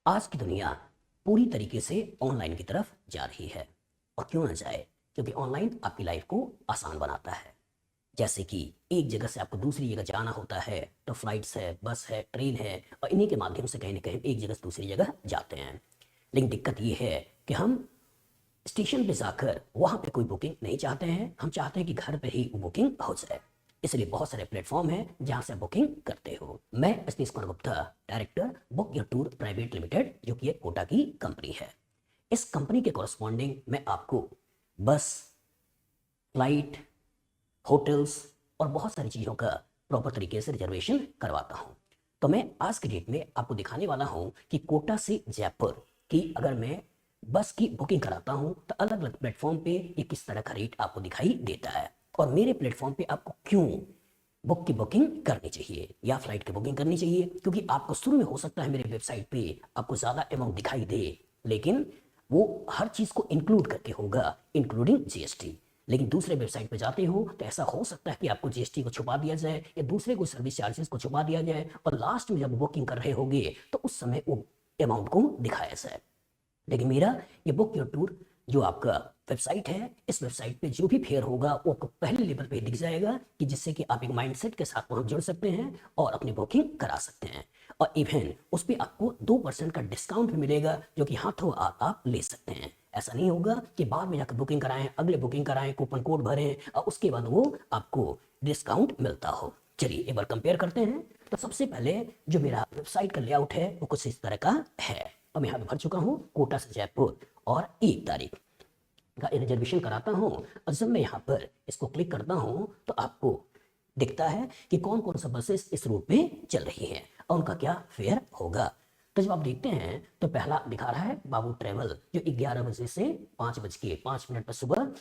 आज की दुनिया पूरी तरीके से ऑनलाइन की तरफ जा रही है और क्यों ना जाए, क्योंकि ऑनलाइन आपकी लाइफ को आसान बनाता है। जैसे कि एक जगह से आपको दूसरी जगह जाना होता है तो फ्लाइट्स है, बस है, ट्रेन है और इन्हीं के माध्यम से कहीं ना कहीं एक जगह से दूसरी जगह जाते हैं। लेकिन दिक्कत ये है कि हम स्टेशन पे जाकर वहाँ पे कोई बुकिंग नहीं चाहते हैं, हम चाहते हैं कि घर पे ही वो बुकिंग हो जाए। इसलिए बहुत सारे प्लेटफॉर्म हैं जहाँ से बुकिंग करते हो। मैं Satish Kumar Gupta, director book your tour private limited, जो कि एक कोटा की कंपनी है। इस कंपनी के कॉरस्पॉन्डिंग मैं आपको बस, फ्लाइट, होटल्स और बहुत सारी चीज़ों का प्रॉपर तरीके से रिजर्वेशन करवाता हूँ। तो मैं आज की डेट में आपको दिखाने वाला हूँ कि कोटा से जयपुर की अगर मैं बस की बुकिंग कराता हूँ तो अलग अलग प्लेटफॉर्म पे ये किस तरह का रेट आपको दिखाई देता है, और मेरे प्लेटफॉर्म पे आपको क्यों बुक की बुकिंग करनी चाहिए या फ्लाइट की बुकिंग करनी चाहिए। क्योंकि आपको शुरू में हो सकता है मेरे वेबसाइट पे आपको ज़्यादा अमाउंट दिखाई दे, लेकिन वो हर चीज़ को इंक्लूड करके होगा, इंक्लूडिंग जीएसटी। लेकिन दूसरे वेबसाइट पे जाते हो तो ऐसा हो सकता है कि आपको जीएसटी को छुपा दिया जाए या दूसरे कोई सर्विस चार्जेस को छुपा दिया जाए, और लास्ट में जब बुकिंग कर रहे होगे तो उस समय वो अमाउंट को दिखाया जाए। लेकिन मेरा ये बुक योर टूर जो आपका वेबसाइट है, इस वेबसाइट पे जो भी फेयर होगा वो आपको पहले लेवल पे दिख जाएगा, कि जिससे कि आप एक माइंडसेट के साथ वहां जुड़ सकते हैं और अपनी बुकिंग करा सकते हैं। और इवन उस पर आपको 2% का डिस्काउंट भी मिलेगा, जो कि हाथों हाथ आप ले सकते हैं। ऐसा नहीं होगा कि बाद में जाकर बुकिंग कराएं, अगले बुकिंग कराएं, कूपन कोड भरें और उसके बाद वो आपको डिस्काउंट मिलता हो। चलिए एक बार कंपेयर करते हैं। तो सबसे पहले जो मेरा वेबसाइट का लेआउट है वो कुछ इस तरह का है। अब मैं यहाँ पे भर चुका हूँ कोटा से जयपुर और 1 तारीख का रिजर्वेशन कराता हूँ। और जब मैं यहाँ पर इसको क्लिक करता हूँ तो आपको दिखता है कि कौन कौन सा बसेस इस रूट पे चल रही हैं और उनका क्या फेयर होगा। तो जब आप देखते हैं तो पहला दिखा रहा है बाबू ट्रेवल, जो 11 बजे से 5:05 पर सुबह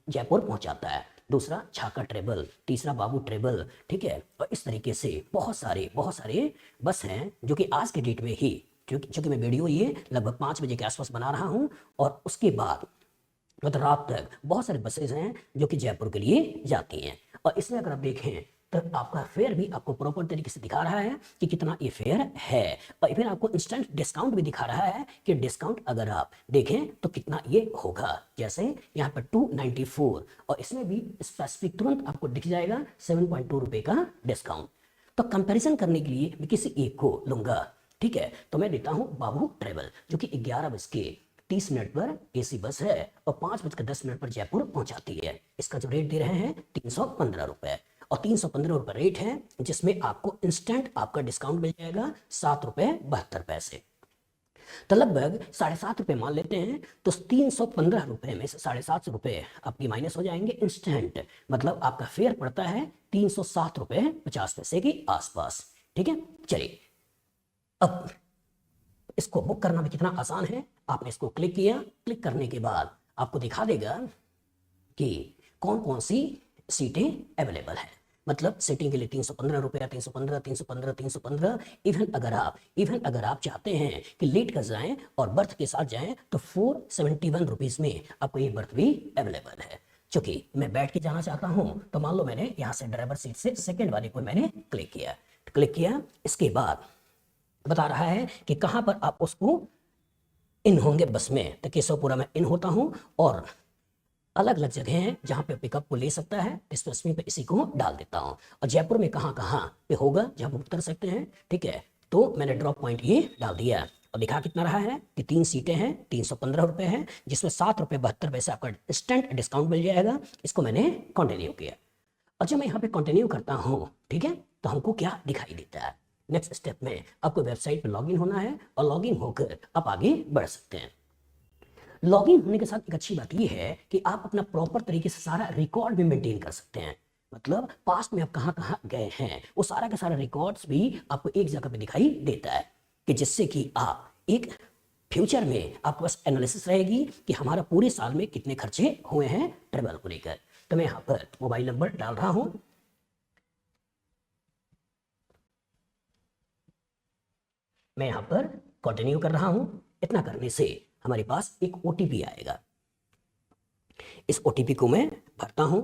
जयपुर पहुंचाता है। दूसरा छाका ट्रेवल, तीसरा बाबू ट्रेवल, ठीक है। और इस तरीके से बहुत सारे बस हैं जो कि आज के डेट में ही, क्योंकि मैं वीडियो ये लगभग 5 बजे के आसपास बना रहा हूँ, और उसके बाद मतलब रात तक बहुत सारे बसेज हैं जो कि जयपुर के लिए जाती हैं। और इसमें अगर आप देखें तो आपका फेयर भी आपको प्रॉपर तरीके से दिखा रहा है कि कितना ये फेयर है, और फिर आपको इंस्टेंट डिस्काउंट भी दिखा रहा है कि डिस्काउंट अगर आप देखें तो कितना ये होगा। जैसे यहाँ पर 294, और इसमें भी स्पेसिफिक तुरंत आपको दिख जाएगा 7.2 रुपये का डिस्काउंट। तो कंपैरिजन करने के लिए मैं किसी एक को लूंगा, ठीक है। तो मैं देता हूँ बाबू ट्रेवल, जो कि 11:30 पर एसी बस है और 5:10 पर जयपुर पहुंचाती है। इसका जो रेट दे रहे हैं 315 रुपए, और 315 रुपए रेट है, जिसमें आपको इंस्टेंट आपका डिस्काउंट मिल जाएगा 7 रुपए 72 पैसे। तो लगभग 7.5 रुपए मान लेते हैं, तो 315 रुपए में से 750 रुपए आपकी माइनस हो जाएंगे इंस्टेंट। मतलब आपका फेयर पड़ता है 307 रुपए 50 पैसे के आसपास, ठीक है। चलिए अब इसको बुक करना भी कितना आसान है। आपने इसको क्लिक किया, क्लिक करने के बाद आपको दिखा देगा कि कौन कौन सी सीटें अवेलेबल हैं। मतलब सीटिंग के लिए 315 रुपया, 315, 315, 315। इवन अगर आप चाहते हैं कि लेट कर जाएं और बर्थ के साथ जाएं तो 471 रुपीज में आपको ये बर्थ भी अवेलेबल है। चूंकि मैं बैठ के जाना चाहता हूं तो मान लो मैंने यहाँ से ड्राइवर सीट से सेकेंड वाले को मैंने क्लिक किया। इसके बाद बता रहा है कि कहां पर आप उसको इन होंगे बस में। तो केशवपुरा में इन होता हूं, और अलग अलग जगह हैं जहां पे पिकअप को ले सकता है, डिस्पेंसरी पे इसी को डाल देता हूं। और जयपुर में कहां कहां पे होगा जहां बुक कर सकते हैं, ठीक है। तो मैंने ड्रॉप पॉइंट ये डाल दिया और दिखा कितना रहा है कि 3 सीटें हैं, 315 रुपए हैं, जिसमें 7 रुपए 72 पैसे आपका इंस्टेंट डिस्काउंट मिल जाएगा। इसको मैंने कंटिन्यू किया। और जब मैं यहाँ पे कंटिन्यू करता हूँ, ठीक है, तो हमको क्या दिखाई देता है। नेक्स्ट स्टेप में आपको वेबसाइट पे लॉगिन होना है और लॉगिन होकर आप आगे बढ़ सकते हैं। लॉगिन होने के साथ एक अच्छी बात यह है कि आप अपना प्रॉपर तरीके से सारा रिकॉर्ड भी मेंटेन कर सकते हैं। मतलब पास्ट में आप कहाँ कहाँ गए हैं वो सारा का सारा रिकॉर्ड्स भी आपको एक जगह पे दिखाई देता है, कि जिससे कि आप एक फ्यूचर में आपके पास एनालिसिस रहेगी कि हमारा पूरे साल में कितने खर्चे हुए हैं ट्रेवल को लेकर। तो मैं यहाँ पर मोबाइल नंबर डाल रहा हूँ, मैं यहाँ पर कंटिन्यू कर रहा हूँ। इतना करने से हमारे पास एक ओटीपी आएगा। इस ओटीपी को मैं भरता हूँ।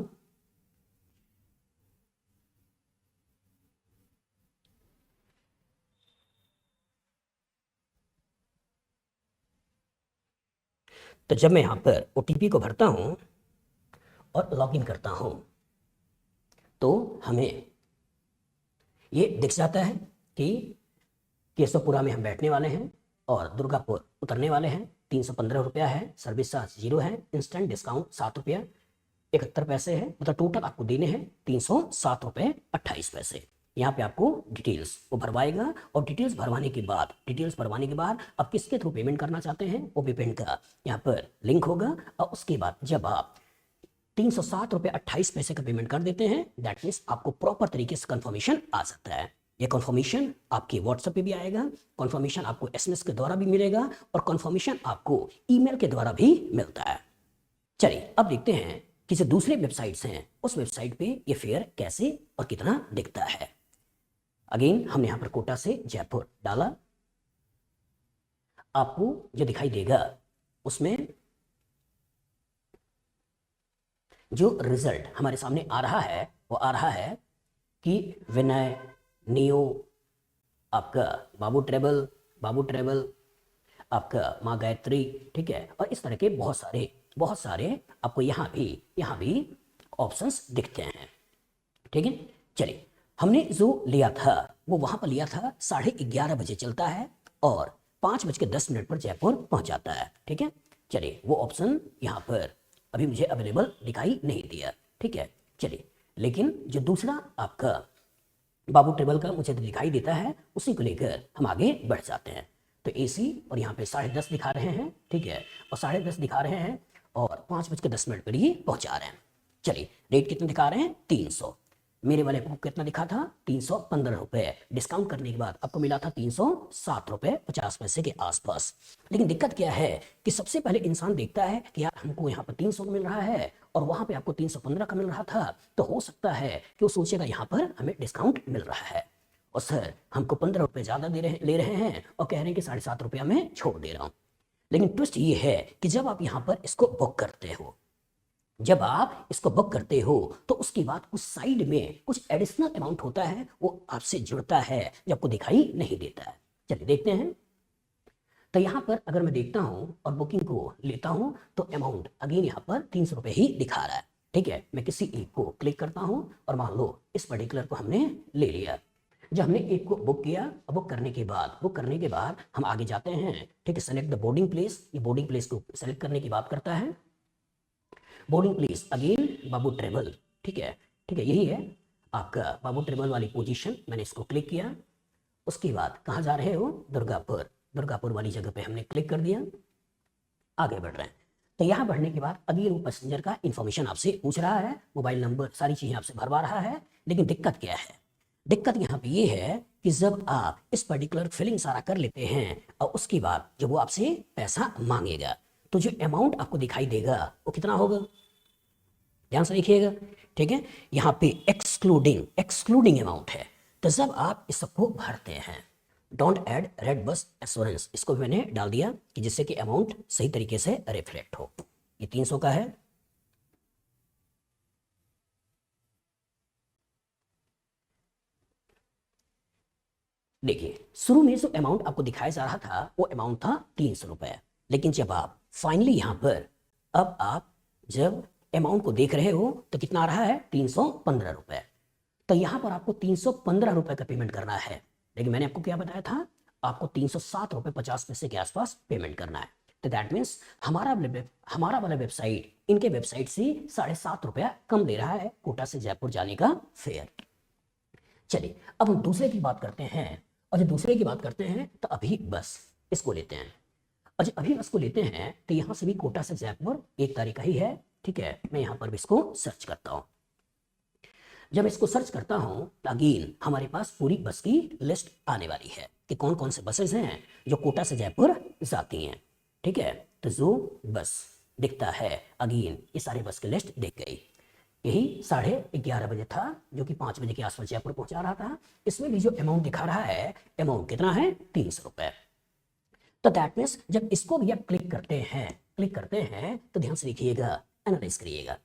तो जब मैं यहाँ पर OTP को भरता हूँ और लॉगिन करता हूँ तो हमें ये दिख जाता है कि केशवपुरा में हम बैठने वाले हैं और दुर्गापुर उतरने वाले हैं। 315 रुपया है, सर्विस चार्ज 0 है, इंस्टेंट डिस्काउंट 7 रुपया 71 पैसे है, मतलब टोटल आपको देने हैं 307 रुपये 28 पैसे। यहाँ पे आपको डिटेल्स वो भरवाएगा और डिटेल्स भरवाने के बाद आप किसके थ्रू पेमेंट करना चाहते हैं वो पेमेंट का यहाँ पर लिंक होगा। और उसके बाद जब आप 307 रुपये 28 पैसे का पेमेंट कर देते हैं, दैट मीन्स आपको प्रॉपर तरीके से कंफर्मेशन आ सकता है। ये कंफर्मेशन आपके व्हाट्सएप पे भी आएगा, कंफर्मेशन आपको SMS के द्वारा भी मिलेगा और कंफर्मेशन आपको ईमेल के द्वारा भी मिलता है। चलिए अब देखते हैं कि जो दूसरे वेबसाइट्स हैं उस वेबसाइट पे ये फेयर कैसे और कितना दिखता है। अगेन हमने यहाँ पर कोटा से जयपुर डाला, आपको जो दिखाई देगा उसमें जो रिजल्ट हमारे सामने आ रहा है वो आ रहा है कि विनय, नियो, आपका बाबू ट्रेवल, आपका माँ गायत्री, ठीक है, और इस तरह के बहुत सारे आपको यहाँ भी ऑप्शंस दिखते हैं। ठीक है, चलिए हमने जो लिया था वो वहां पर लिया था 11:30 बजे चलता है और 5:10 पर जयपुर पहुंच जाता है। ठीक है, चलिए वो ऑप्शन यहाँ पर अभी मुझे अवेलेबल दिखाई नहीं दिया। ठीक है, चलिए लेकिन जो दूसरा आपका बाबू ट्रेवल का मुझे दिखाई देता है उसी को लेकर हम आगे बढ़ जाते हैं। तो AC और यहाँ पे 10:30 दिखा रहे हैं, ठीक है, और 10:30 दिखा रहे हैं और 5:10 पर ये पहुंचा रहे हैं। चलिए रेट कितना दिखा रहे हैं? 300। मेरे वाले को कितना दिखा था? 315 रुपये। डिस्काउंट करने के बाद आपको मिला था 307 रुपये 50 पैसे के आसपास। लेकिन दिक्कत क्या है कि सबसे पहले इंसान देखता है कि यार हमको यहाँ पर 300 मिल रहा है और वहाँ पे आपको 315 का मिल रहा था, तो हो सकता है कि वो सोचेगा यहाँ पर हमें डिस्काउंट मिल रहा है और सर हमको 15 रुपये ज़्यादा ले रहे हैं और कह रहे हैं कि 7.5 रुपया में छोड़ दे रहा हूँ। लेकिन ट्विस्ट ये है कि जब आप यहाँ पर इसको बुक करते हो तो उसके बाद उस साइड में कुछ एडिशनल अमाउंट होता है, वो आपसे जुड़ता है जो आपको दिखाई नहीं देता है। चलिए देखते हैं। तो यहाँ पर अगर मैं देखता हूँ और बुकिंग को लेता हूँ तो अमाउंट अगेन यहाँ पर 300 रुपये ही दिखा रहा है। ठीक है, मैं किसी एक को क्लिक करता हूँ और मान लो इस पर्टिकुलर को हमने ले लिया। जब हमने एक को बुक किया, बुक करने के बाद हम आगे जाते हैं। ठीक है, सेलेक्ट द बोर्डिंग प्लेस। ये बोर्डिंग प्लेस को सेलेक्ट करने की बात करता है। बोर्डिंग प्लेस अगेन बाबू ट्रेवल। ठीक है, यही है आपका बाबू ट्रेवल वाली पोजीशन। मैंने इसको क्लिक किया, उसके बाद कहाँ जा रहे हो? दुर्गापुर वाली जगह पे हमने क्लिक कर दिया, आगे बढ़ रहे हैं। तो यहाँ बढ़ने के बाद अगेन वो पैसेंजर का इंफॉर्मेशन आपसे पूछ रहा है, मोबाइल नंबर सारी चीज़ें आपसे भरवा रहा है। लेकिन दिक्कत क्या है? दिक्कत यहाँ पे ये है कि जब आप इस पर्टिकुलर फिलिंग सारा कर लेते हैं और उसके बाद जब वो आपसे पैसा मांगेगा तो जो अमाउंट आपको दिखाई देगा वो कितना होगा? ध्यान से देखिएगा। ठीक है, यहाँ पे एक्सक्लूडिंग अमाउंट है। तो जब आप इस सबको भरते हैं, don't add red bus assurance, इसको भी मैंने डाल दिया कि जिससे कि अमाउंट सही तरीके से रिफ्लेक्ट हो। ये 300 का है। देखिए शुरू में जो अमाउंट आपको दिखाया जा रहा था वो अमाउंट था 300 रुपये। लेकिन जब आप फाइनली यहाँ पर अब आप जब अमाउंट को देख रहे हो तो कितना आ रहा है? 315 रुपये। तो यहाँ पर आपको 315 रुपये का पेमेंट करना है। लेकिन मैंने आपको क्या बताया था? आपको 307 रुपये 50 पैसे के आसपास पेमेंट करना है। तो दैट मीन्स हमारा वाला वेबसाइट इनके वेबसाइट से 7.5 रुपया कम दे रहा है कोटा से जयपुर जाने का फेयर। चलिए अब हम दूसरे की बात करते हैं, और जब दूसरे की बात करते हैं तो अभी बस इसको लेते हैं। और जब अभी बस को लेते हैं तो यहाँ से भी कोटा से जयपुर 1 तारीख का ही है। ठीक है, मैं यहाँ पर भी इसको सर्च करता हूँ। जब इसको सर्च करता हूँ तो अगेन हमारे पास पूरी बस की लिस्ट आने वाली है कि कौन कौन से बसेस हैं जो कोटा से जयपुर जाती हैं। ठीक है, तो जो बस दिखता है अगेन ये सारे बस की लिस्ट दिख गई। यही 11:30 बजे था जो कि 5 बजे के आसपास जयपुर पहुंचा रहा था। इसमें भी जो अमाउंट दिखा रहा है, अमाउंट कितना है? 300 रुपये। तो दैट मीन्स जब इसको भी आप क्लिक करते हैं तो ध्यान से देखिएगा, एनालाइज करिएगा।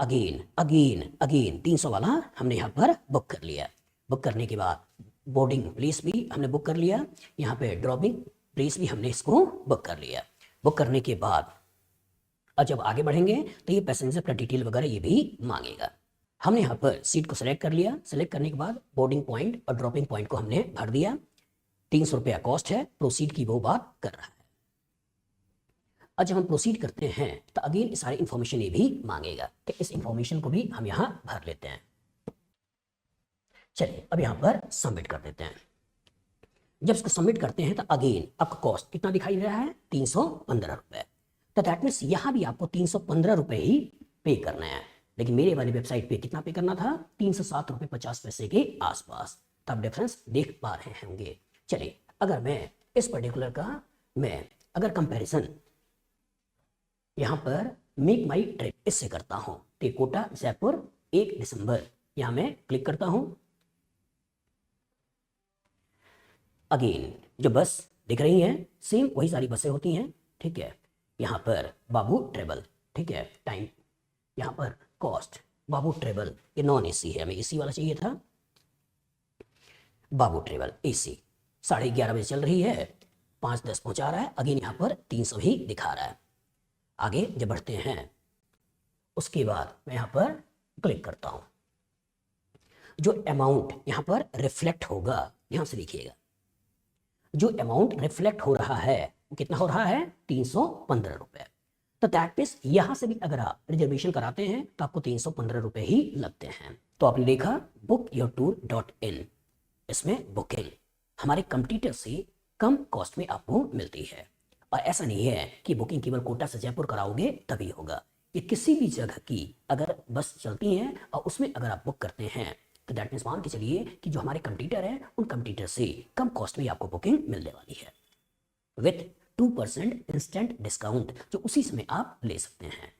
अगेन 300 वाला हमने यहाँ पर बुक कर लिया। बुक करने के बाद बोर्डिंग प्लेस भी हमने बुक कर लिया, यहाँ पे ड्रॉपिंग प्लेस भी हमने इसको बुक कर लिया। बुक करने के बाद और जब आगे बढ़ेंगे तो ये पैसेंजर का डिटेल वगैरह ये भी मांगेगा। हमने यहाँ पर सीट को सिलेक्ट कर लिया। सिलेक्ट करने के बाद बोर्डिंग पॉइंट और ड्रॉपिंग पॉइंट को हमने भर दिया। 300 रुपया कॉस्ट है। प्रोसीड की वो बात कर रहा है। और जब हम प्रोसीड करते हैं तो अगेन सारी इंफॉर्मेशन ये भी मांगेगा, तो इस इंफॉर्मेशन को भी हम यहाँ भर लेते हैं। चलिए अब यहाँ पर सबमिट कर देते हैं। जब इसको सबमिट करते हैं तो अगेन आपका कॉस्ट कितना दिखाई दे रहा है, 315 रुपये। तो दैट मीन्स यहाँ भी आपको 315 रुपये ही पे करना है, लेकिन मेरे वाली वेबसाइट पे कितना पे करना था, 307 रुपये 50 पैसे के आसपास। तो आप डिफरेंस देख पा रहे होंगे। चलिए अगर मैं इस पर्टिकुलर का अगर कंपैरिजन यहाँ पर मेक माई ट्रिप इससे करता हूँ, तो कोटा जयपुर 1 दिसंबर यहाँ मैं क्लिक करता हूँ। अगेन जो बस दिख रही है सेम वही सारी बसें होती हैं, ठीक है। यहाँ पर बाबू ट्रेवल, ठीक है। टाइम यहाँ पर कॉस्ट बाबू ट्रेवल, ये नॉन एसी है, हमें एसी वाला चाहिए था। बाबू ट्रेवल एसी 11:30 बजे चल रही है, 5:10 पहुँचा रहा है। अगेन यहाँ पर 300 ही दिखा रहा है। आगे जब बढ़ते हैं उसके बाद मैं यहाँ पर क्लिक करता हूँ। जो अमाउंट यहाँ पर रिफ्लेक्ट होगा, यहाँ से देखिएगा, जो अमाउंट रिफ्लेक्ट हो रहा है वो कितना हो रहा है, 315 रुपये। तो दैट मीन्स यहाँ से भी अगर आप रिजर्वेशन कराते हैं तो आपको 315 रुपये ही लगते हैं। तो आपने देखा bookyourtour.in, इसमें बुकिंग हमारे कंपटीटर से कम कॉस्ट में आपको मिलती है। और ऐसा नहीं है कि बुकिंग केवल कोटा से जयपुर कराओगे तभी होगा। ये किसी भी जगह की अगर बस चलती है और उसमें अगर आप बुक करते हैं तो दैट मीन्स मान के चलिए कि जो हमारे कंपटीटर हैं उन कंपटीटर से कम कॉस्ट में आपको बुकिंग मिलने वाली है विथ 2% इंस्टेंट डिस्काउंट, जो उसी समय आप ले सकते हैं।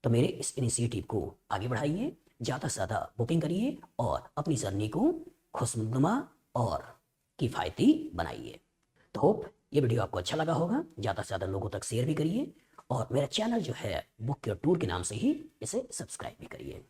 तो मेरे इस इनिशिएटिव को आगे बढ़ाइए, ज़्यादा से ज़्यादा बुकिंग करिए और अपनी जर्नी को खुशनुमा और किफ़ायती बनाइए। तो होप ये वीडियो आपको अच्छा लगा होगा। ज़्यादा से ज़्यादा लोगों तक शेयर भी करिए और मेरा चैनल जो है बुक योर टूर के नाम से ही इसे सब्सक्राइब भी करिए।